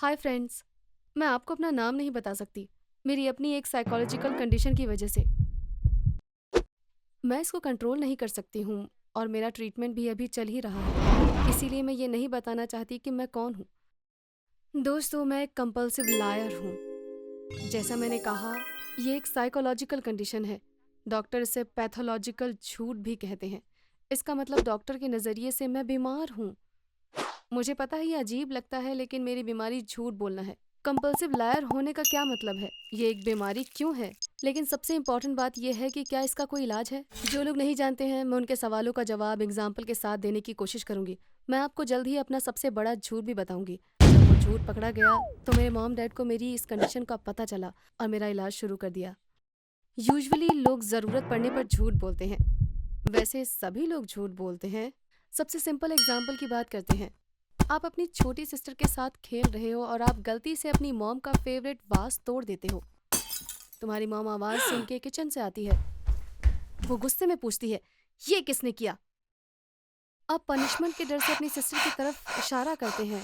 Hi friends. मैं आपको अपना नाम नहीं बता सकती, मेरी अपनी एक साइकोलॉजिकल कंडीशन की वजह से। मैं इसको कंट्रोल नहीं कर सकती हूँ और मेरा ट्रीटमेंट भी अभी चल ही रहा है, इसीलिए मैं ये नहीं बताना चाहती कि मैं कौन हूँ। दोस्तों, मैं एक कंपल्सिव लायर हूँ। जैसा मैंने कहा, ये एक साइकोलॉजिकल कंडीशन है। डॉक्टर इसे पैथोलॉजिकल झूठ भी कहते हैं। इसका मतलब डॉक्टर के नज़रिए से मैं बीमार हूँ। मुझे पता है ये अजीब लगता है, लेकिन मेरी बीमारी झूठ बोलना है। कंपल्सिव लायर होने का क्या मतलब है? ये एक बीमारी क्यों है? लेकिन सबसे इम्पोर्टेंट बात यह है कि क्या इसका कोई इलाज है? जो लोग नहीं जानते हैं, मैं उनके सवालों का जवाब एग्जाम्पल के साथ देने की कोशिश करूंगी। मैं आपको जल्द ही अपना सबसे बड़ा झूठ भी बताऊंगी। जब वो झूठ पकड़ा गया तो मेरे मॉम डैड को मेरी इस कंडीशन का पता चला और मेरा इलाज शुरू कर दिया। यूजुअली लोग ज़रूरत पड़ने पर झूठ बोलते हैं। वैसे सभी लोग झूठ बोलते हैं। सबसे सिंपल एग्जाम्पल की बात करते हैं। आप अपनी छोटी सिस्टर के साथ खेल रहे हो और आप गलती से अपनी मॉम का फेवरेट वास तोड़ देते हो। तुम्हारी मॉम आवाज़ सुन के किचन से आती है। वो गुस्से में पूछती है, ये किसने किया? आप पनिशमेंट के डर से अपनी सिस्टर की तरफ इशारा करते हैं।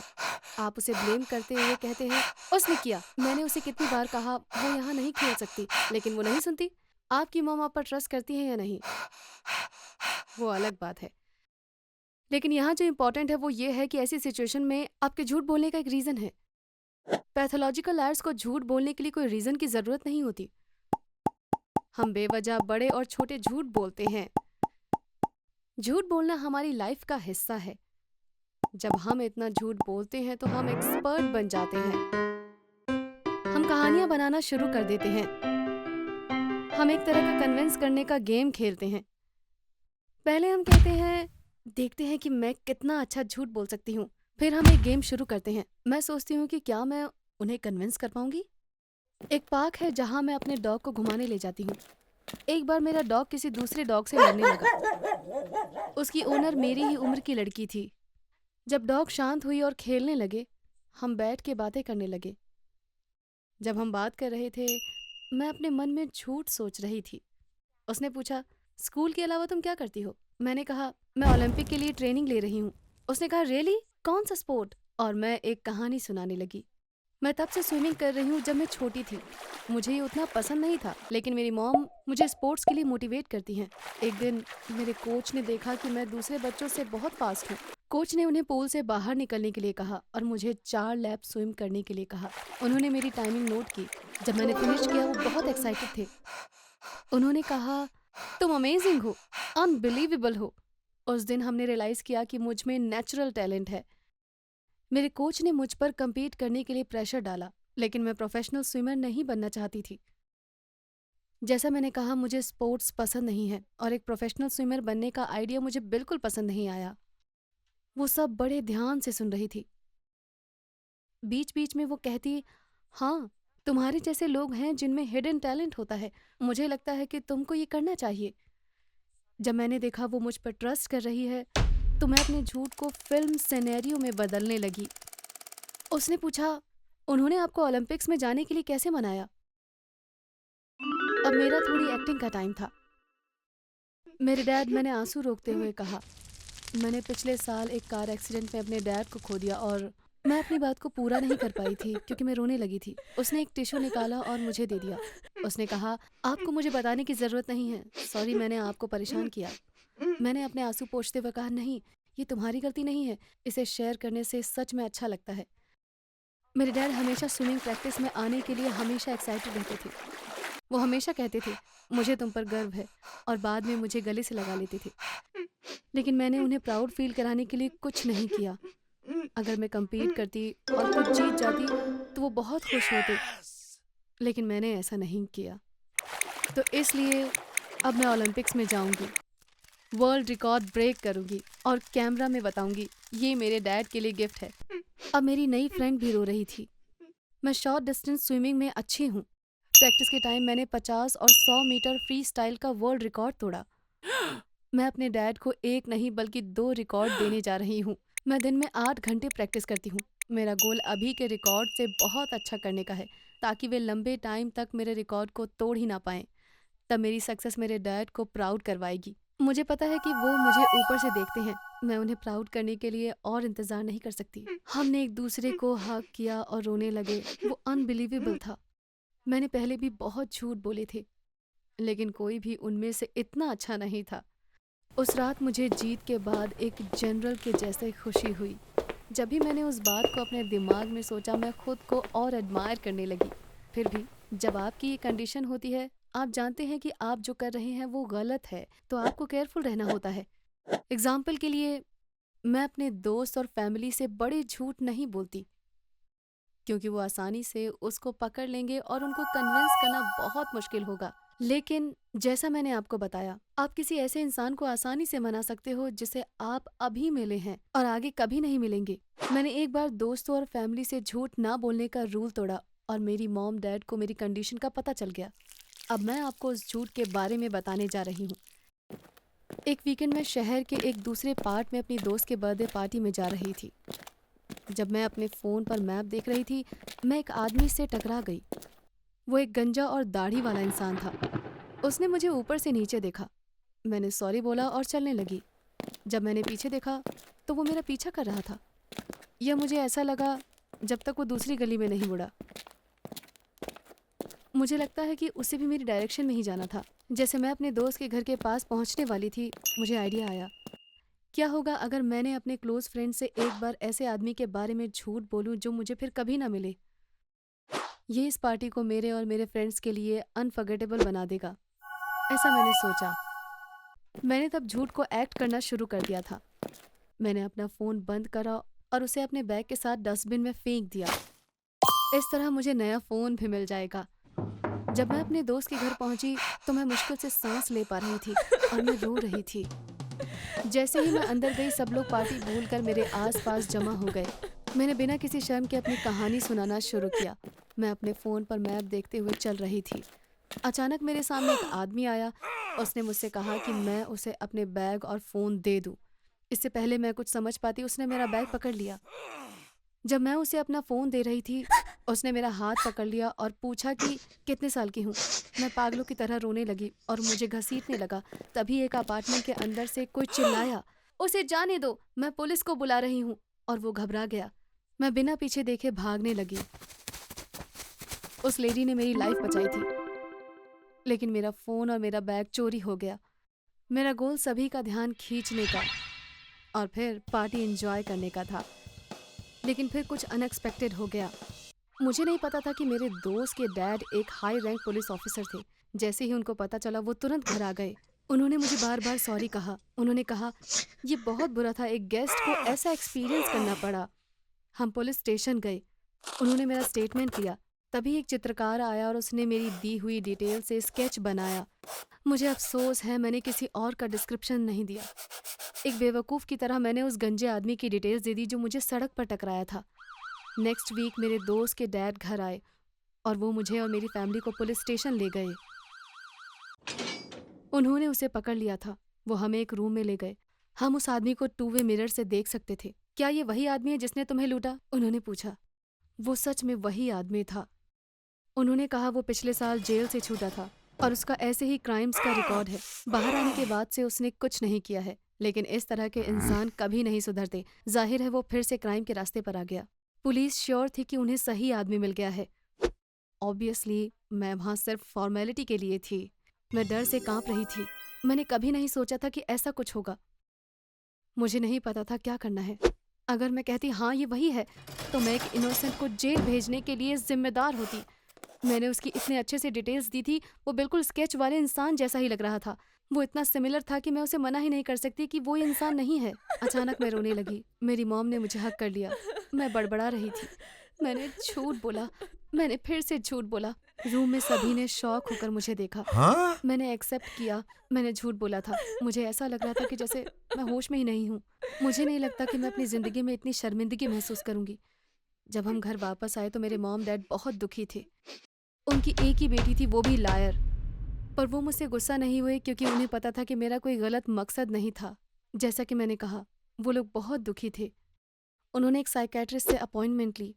आप उसे ब्लेम करते हुए कहते हैं, उसने किया। मैंने उसे कितनी बार कहा वो यहाँ नहीं खेल सकती, लेकिन वो नहीं सुनती। आपकी मॉम आप पर ट्रस्ट करती है या नहीं, वो अलग बात है। लेकिन यहाँ जो इम्पोर्टेंट है वो ये है कि ऐसी सिचुएशन में आपके झूठ बोलने का एक रीज़न है। पैथोलॉजिकल लायर्स को झूठ बोलने के लिए कोई रीज़न की ज़रूरत नहीं होती। हम बेवजह बड़े और छोटे झूठ बोलते हैं। झूठ बोलना हमारी लाइफ का हिस्सा है। जब हम इतना झूठ बोलते हैं तो हम एक्सपर्ट बन जाते हैं। हम कहानियाँ बनाना शुरू कर देते हैं। हम एक तरह का कन्विंस करने का गेम खेलते हैं। पहले हम कहते हैं, देखते हैं कि मैं कितना अच्छा झूठ बोल सकती हूँ। फिर हम एक गेम शुरू करते हैं। मैं सोचती हूँ कि क्या मैं उन्हें कन्विंस कर पाऊंगी। एक पार्क है जहाँ मैं अपने डॉग को घुमाने ले जाती हूँ। एक बार मेरा डॉग किसी दूसरे डॉग से लड़ने लगा। उसकी ओनर मेरी ही उम्र की लड़की थी। जब डॉग शांत हुई और खेलने लगे, हम बैठ के बातें करने लगे। जब हम बात कर रहे थे, मैं अपने मन में झूठ सोच रही थी। उसने पूछा, स्कूल के अलावा तुम क्या करती हो? मैंने कहा, मैं ओलंपिक के लिए ट्रेनिंग ले रही हूँ। उसने कहा, रियली? कौन सा स्पोर्ट? और मैं एक कहानी सुनाने लगी। मैं तब से स्विमिंग कर रही हूँ जब मैं छोटी थी। मुझे ये उतना पसंद नहीं था, लेकिन मेरी मॉम मुझे स्पोर्ट्स के लिए मोटिवेट करती हैं। एक दिन मेरे कोच ने देखा कि मैं दूसरे बच्चों से बहुत फास्ट हूँ। कोच ने उन्हें पूल से बाहर निकलने के लिए कहा और मुझे 4 लैप स्विम करने के लिए कहा। उन्होंने मेरी टाइमिंग नोट की। जब मैंने फिनिश किया, वो बहुत एक्साइटेड थे। उन्होंने कहा, तुम अमेजिंग हो, अनबिलीवेबल हो। उस दिन हमने रियलाइज़ किया कि मुझ में नेचुरल टैलेंट है। मेरे कोच ने मुझ पर compete करने के लिए प्रेशर डाला, लेकिन मैं प्रोफेशनल स्विमर नहीं बनना चाहती थी। जैसा मैंने कहा, मुझे स्पोर्ट्स पसंद नहीं है और एक प्रोफेशनल स्विमर बनने का आइडिया मुझे बिल्कुल पसंद नहीं आया। वो सब बड़े ध्यान से सुन रही थी। बीच बीच में वो कहती, हाँ, तुम्हारे जैसे लोग हैं जिनमें हिडन टैलेंट होता है। मुझे लगता है कि तुमको ये करना चाहिए। जब मैंने देखा वो मुझ पर ट्रस्ट कर रही है, तो मैं अपने झूठ को फिल्म सिनेरियो में बदलने लगी। उसने पूछा, उन्होंने आपको ओलंपिक्स में जाने के लिए कैसे मनाया? अब मेरा थोड़ी एक्टिंग का टाइम था। मेरे डैड, मैंने आंसू रोकते हुए कहा, मैंने पिछले साल एक कार एक्सीडेंट में अपने डैड को खो दिया और मैं अपनी बात को पूरा नहीं कर पाई थी क्योंकि मैं रोने लगी थी। उसने एक टिश्यू निकाला और मुझे दे दिया। उसने कहा, आपको मुझे बताने की ज़रूरत नहीं है। सॉरी, मैंने आपको परेशान किया। मैंने अपने आंसू पोंछते हुए कहा, नहीं, ये तुम्हारी गलती नहीं है। इसे शेयर करने से सच में अच्छा लगता है। मेरे डैड हमेशा स्विमिंग प्रैक्टिस में आने के लिए हमेशा एक्साइटेड रहते थे। वो हमेशा कहते थे, मुझे तुम पर गर्व है, और बाद में मुझे गले से लगा लेते थे। लेकिन मैंने उन्हें प्राउड फील कराने के लिए कुछ नहीं किया। अगर मैं compete करती और कुछ जीत जाती तो वो बहुत खुश होते, लेकिन मैंने ऐसा नहीं किया। तो इसलिए अब मैं ओलंपिक्स में जाऊंगी, वर्ल्ड रिकॉर्ड ब्रेक करूंगी और कैमरा में बताऊंगी, ये मेरे डैड के लिए गिफ्ट है। अब मेरी नई फ्रेंड भी रो रही थी। मैं शॉर्ट डिस्टेंस स्विमिंग में अच्छी हूँ। प्रैक्टिस के टाइम मैंने 50 और 100 मीटर फ्री स्टाइल का वर्ल्ड रिकॉर्ड तोड़ा। मैं अपने डैड को एक नहीं बल्कि 2 रिकॉर्ड देने जा रही हूँ। मैं दिन में 8 घंटे प्रैक्टिस करती हूँ। मेरा गोल अभी के रिकॉर्ड से बहुत अच्छा करने का है, ताकि वे लंबे टाइम तक मेरे रिकॉर्ड को तोड़ ही ना पाएं। तब मेरी सक्सेस मेरे डैड को प्राउड करवाएगी। मुझे पता है कि वो मुझे ऊपर से देखते हैं। मैं उन्हें प्राउड करने के लिए और इंतज़ार नहीं कर सकती। हमने एक-दूसरे को हग किया और रोने लगे। वो अनबिलीवेबल था। मैंने पहले भी बहुत झूठ बोले थे, लेकिन कोई भी उनमें से इतना अच्छा नहीं था। उस रात मुझे जीत के बाद एक जनरल के जैसे खुशी हुई। जब भी मैंने उस बात को अपने दिमाग में सोचा, मैं खुद को और एडमायर करने लगी। फिर भी जब आपकी ये कंडीशन होती है, आप जानते हैं कि आप जो कर रहे हैं वो गलत है, तो आपको केयरफुल रहना होता है। एग्ज़ाम्पल के लिए, मैं अपने दोस्त और फैमिली से बड़े झूठ नहीं बोलती, क्योंकि वो आसानी से उसको पकड़ लेंगे और उनको कन्विंस करना बहुत मुश्किल होगा। लेकिन जैसा मैंने आपको बताया, आप किसी ऐसे इंसान को आसानी से मना सकते हो जिसे आप अभी मिले हैं और आगे कभी नहीं मिलेंगे। मैंने एक बार दोस्तों और फैमिली से झूठ ना बोलने का रूल तोड़ा और मेरी मॉम डैड को मेरी कंडीशन का पता चल गया। अब मैं आपको उस झूठ के बारे में बताने जा रही हूँ। एक वीकेंड में शहर के एक दूसरे पार्ट में अपनी दोस्त के बर्थडे पार्टी में जा रही थी। जब मैं अपने फ़ोन पर मैप देख रही थी, मैं एक आदमी से टकरा गई। वो एक गंजा और दाढ़ी वाला इंसान था। उसने मुझे ऊपर से नीचे देखा। मैंने सॉरी बोला और चलने लगी। जब मैंने पीछे देखा, तो वो मेरा पीछा कर रहा था। यह मुझे ऐसा लगा जब तक वो दूसरी गली में नहीं मुड़ा। मुझे लगता है कि उसे भी मेरी डायरेक्शन में ही जाना था। जैसे मैं अपने दोस्त के घर के पास पहुंचने वाली थी, मुझे आइडिया आया। क्या होगा अगर मैंने अपने क्लोज़ फ्रेंड से एक बार ऐसे आदमी के बारे में झूठ बोलूं जो मुझे फिर कभी ना मिले? ये इस पार्टी को मेरे और मेरे फ्रेंड्स के लिए अनफॉरगेटेबल बना देगा। ऐसा मैंने सोचा। मैंने तब झूठ को एक्ट करना शुरू कर दिया था। मैंने अपना फ़ोन बंद करा और उसे अपने बैग के साथ डस्टबिन में फेंक दिया। इस तरह मुझे नया फ़ोन भी मिल जाएगा। जब मैं अपने दोस्त के घर पहुंची, तो मैं मुश्किल से सांस ले पा रही थी और मैं रो रही थी। जैसे ही मैं अंदर गई, सब लोग पार्टी भूलकर मेरे आसपास जमा हो गए। मैंने बिना किसी शर्म के अपनी कहानी सुनाना शुरू किया। मैं अपने फ़ोन पर मैप देखते हुए चल रही थी। अचानक मेरे सामने एक आदमी आया। उसने मुझसे कहा कि मैं उसे अपने बैग और फ़ोन दे दूं। इससे पहले मैं कुछ समझ पाती, उसने मेरा बैग पकड़ लिया। जब मैं उसे अपना फ़ोन दे रही थी, उसने मेरा हाथ पकड़ लिया और पूछा कि कितने साल की हूँ। मैं पागलों की तरह रोने लगी और मुझे घसीटने लगा। तभी एक अपार्टमेंट के अंदर से कोई चिल्लाया, "उसे जाने दो, मैं पुलिस को बुला रही हूँ।" और वो घबरा गया। मैं बिना पीछे देखे भागने लगी। उस लेडी ने मेरी लाइफ बचाई थी, लेकिन मेरा फ़ोन और मेरा बैग चोरी हो गया। मेरा गोल सभी का ध्यान खींचने का और फिर पार्टी एंजॉय करने का था। लेकिन फिर कुछ अनएक्सपेक्टेड हो गया। मुझे नहीं पता था कि मेरे दोस्त के डैड एक हाई रैंक पुलिस ऑफिसर थे। जैसे ही उनको पता चला, वो तुरंत घर आ गए। उन्होंने मुझे बार-बार सॉरी कहा। उन्होंने कहा, "ये बहुत बुरा था, एक गेस्ट को ऐसा एक्सपीरियंस करना पड़ा।" हम पुलिस स्टेशन गए। उन्होंने मेरा स्टेटमेंट लिया। तभी एक चित्रकार आया और उसने मेरी दी हुई डिटेल से स्केच बनाया। मुझे अफ़सोस है मैंने किसी और का डिस्क्रिप्शन नहीं दिया। एक बेवकूफ़ की तरह मैंने उस गंजे आदमी की डिटेल्स दे दी जो मुझे सड़क पर टकराया था। नेक्स्ट वीक मेरे दोस्त के डैड घर आए और वो मुझे और मेरी फैमिली को पुलिस स्टेशन ले गए। उन्होंने उसे पकड़ लिया था। वो हमें एक रूम में ले गए। हम उस आदमी को टू वे मिरर से देख सकते थे। "क्या ये वही आदमी है जिसने तुम्हें लूटा?" उन्होंने पूछा। वो सच में वही आदमी था। उन्होंने कहा वो पिछले साल जेल से छूटा था और उसका ऐसे ही क्राइम्स का रिकॉर्ड है। बाहर आने के बाद से उसने कुछ नहीं किया है, लेकिन इस तरह के इंसान कभी नहीं सुधरते। जाहिर है वो फिर से क्राइम के रास्ते पर आ गया। पुलिस श्योर थी कि उन्हें सही आदमी मिल गया है। ऑब्वियसली मैं वहाँ सिर्फ फॉर्मेलिटी के लिए थी। मैं डर से कांप रही थी। मैंने कभी नहीं सोचा था कि ऐसा कुछ होगा। मुझे नहीं पता था क्या करना है। अगर मैं कहती हाँ ये वही है, तो मैं एक इनोसेंट को जेल भेजने के लिए जिम्मेदार होती। मैंने उसकी इतने अच्छे से डिटेल्स दी थी, वो बिल्कुल स्केच वाले इंसान जैसा ही लग रहा था। वो इतना सिमिलर था कि मैं उसे मना ही नहीं कर सकती कि वो ये इंसान नहीं है। अचानक मैं रोने लगी। मेरी मॉम ने मुझे हग कर लिया। मैं बड़बड़ा रही थी। मैंने झूठ बोला। मैंने फिर से झूठ बोला। रूम में सभी ने शॉक होकर मुझे देखा। हाँ? मैंने एक्सेप्ट किया। मैंने झूठ बोला था। मुझे ऐसा लग रहा था कि जैसे मैं होश में ही नहीं हूँ। मुझे नहीं लगता कि मैं अपनी ज़िंदगी में इतनी शर्मिंदगी महसूस करूँगी। जब हम घर वापस आए तो मेरे मॉम डैड बहुत दुखी थे। उनकी एक ही बेटी थी, वो भी लायर। पर वो मुझसे गुस्सा नहीं हुए क्योंकि उन्हें पता था कि मेरा कोई गलत मकसद नहीं था। जैसा कि मैंने कहा, वो लोग बहुत दुखी थे। उन्होंने एक साइकियाट्रिस्ट से अपॉइंटमेंट ली।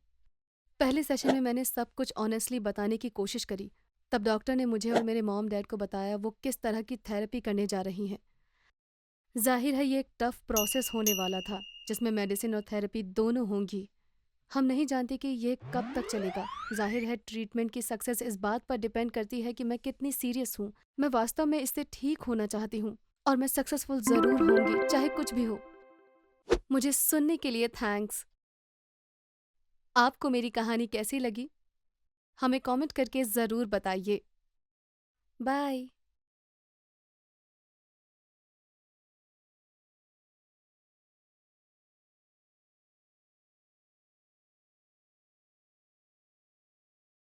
पहले सेशन में मैंने सब कुछ ऑनेस्टली बताने की कोशिश करी। तब डॉक्टर ने मुझे और मेरे मॉम डैड को बताया वो किस तरह की थेरेपी करने जा रही हैं। ज़ाहिर है ये एक टफ प्रोसेस होने वाला था, जिसमें मेडिसिन और थेरेपी दोनों होंगी। हम नहीं जानते कि ये कब तक चलेगा। ज़ाहिर है ट्रीटमेंट की सक्सेस इस बात पर डिपेंड करती है कि मैं कितनी सीरियस हूँ। मैं वास्तव में इससे ठीक होना चाहती हूँ और मैं सक्सेसफुल ज़रूर होंगी, चाहे कुछ भी हो। मुझे सुनने के लिए थैंक्स। आपको मेरी कहानी कैसी लगी? हमें कमेंट करके ज़रूर बताइए। बाय।